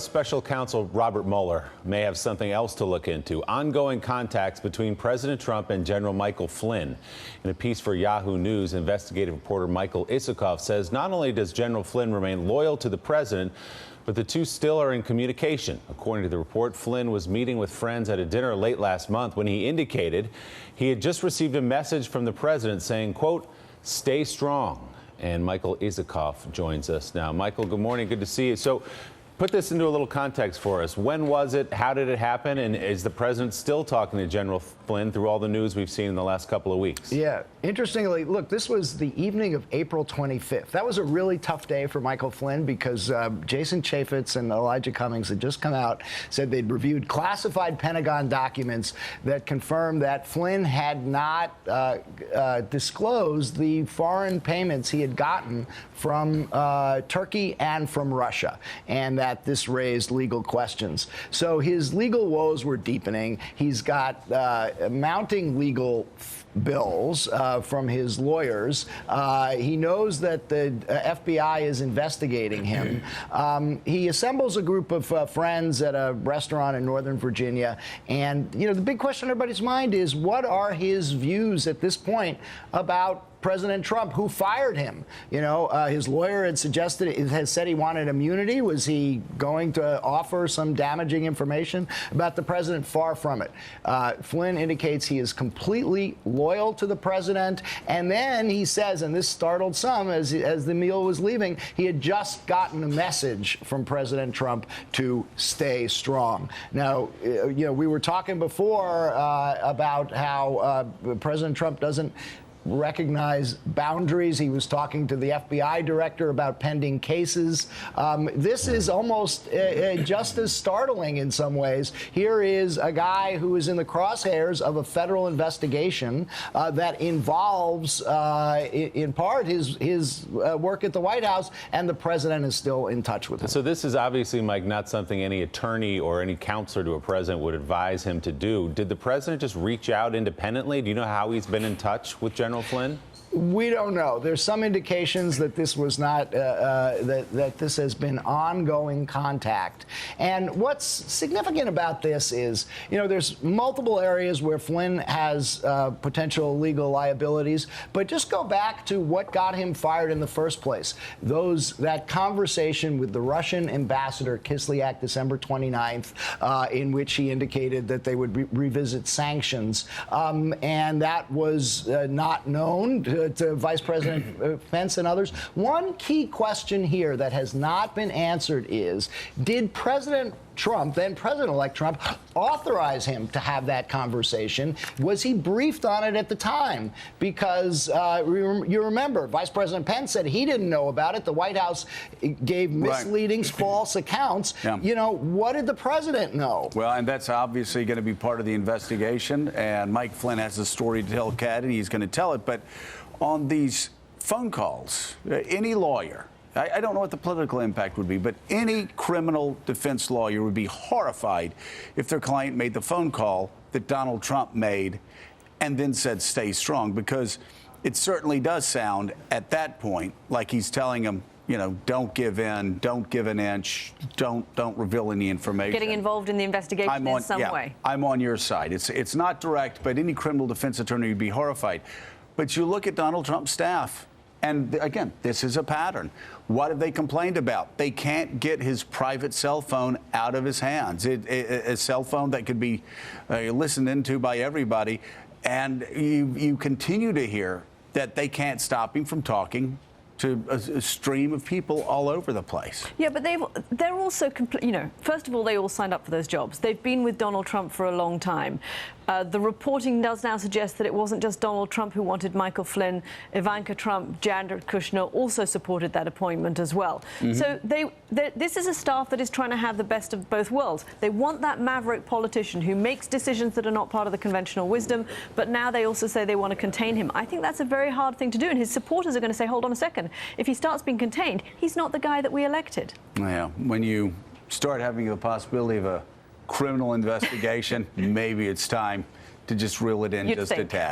Special counsel Robert Mueller may have something else to look into: ongoing contacts between President Trump and General Michael Flynn. In a piece for Yahoo News, investigative reporter Michael Isikoff says not only does General Flynn remain loyal to the president, but the two still are in communication. According to the report, Flynn was meeting with friends at a dinner late last month when he indicated he had just received a message from the president saying, quote, "Stay strong." And Michael Isikoff joins us now. Michael, good morning. Good to see you. So put this into a little context for us. When was it? How did it happen? And is the president still talking to General Flynn through all the news we've seen in the last couple of weeks? Yeah. Interestingly, look, this was the evening of April 25th. That was a really tough day for Michael Flynn because Jason Chaffetz and Elijah Cummings had just come out, said they'd reviewed classified Pentagon documents that confirmed that Flynn had not disclosed the foreign payments he had gotten from Turkey and from Russia, and that this raised legal questions. So his legal woes were deepening. He's got mounting legal bills from his lawyers. He knows that the FBI is investigating him. He assembles a group of friends at a restaurant in Northern Virginia. And, you know, the big question on everybody's mind is, what are his views at this point about President Trump, who fired him? You know, his lawyer had said he wanted immunity. Was he going to offer some damaging information about the president? Far from it. Flynn indicates he is completely loyal to the president. And then he says, and this startled some as the meal was leaving, he had just gotten a message from President Trump to stay strong. Now, you know, we were talking before about how President Trump doesn't recognize boundaries. He was talking to the FBI director about pending cases. This is almost just as startling in some ways. Here is a guy who is in the crosshairs of a federal investigation that involves, in part, his work at the White House, and the president is still in touch with him. So this is obviously, Mike, not something any attorney or any counselor to a president would advise him to do. Did the president just reach out independently? Do you know how he's been in touch with General Flynn? We don't know. There's some indications that this was not, that this has been ongoing contact. And what's significant about this is, you know, there's multiple areas where Flynn has potential legal liabilities, but just go back to what got him fired in the first place. That conversation with the Russian ambassador, Kislyak, December 29th, in which he indicated that they would revisit sanctions. And that was not known to Vice President Pence and others. One key question here that has not been answered is, did President Trump, then President-elect Trump, authorize him to have that conversation? Was he briefed on it at the time? Because you remember, Vice President Pence said he didn't know about it. The White House gave misleading, false accounts. Yeah. You know, what did the president know? Well, and that's obviously going to be part of the investigation. And Mike Flynn has a story to tell, Kat, and he's going to tell it. But on these phone calls, any lawyer, I don't know what the political impact would be, but any criminal defense lawyer would be horrified if their client made the phone call that Donald Trump made and then said, "Stay strong," because it certainly does sound at that point like he's telling him, you know, don't give in, don't give an inch, don't reveal any information. Getting involved in the investigation in some way. I'm on your side. It's not direct, but any criminal defense attorney would be horrified. But you look at Donald Trump's staff, and again, this is a pattern. What have they complained about? They can't get his private cell phone out of his hands. A cell phone that could be listened into by everybody. And you continue to hear that they can't stop him from talking to a stream of people all over the place. Yeah, but they're also, you know, first of all, they all signed up for those jobs. They've been with Donald Trump for a long time. The reporting does now suggest that it wasn't just Donald Trump who wanted Michael Flynn. Ivanka Trump, Jared Kushner also supported that appointment as well. Mm-hmm. So this is a staff that is trying to have the best of both worlds. They want that maverick politician who makes decisions that are not part of the conventional wisdom, but now they also say they want to contain him. I think that's a very hard thing to do, and his supporters are going to say, hold on a second. If he starts being contained, he's not the guy that we elected. Yeah, when you start having the possibility of a criminal investigation, maybe it's time to just reel it in just a tad.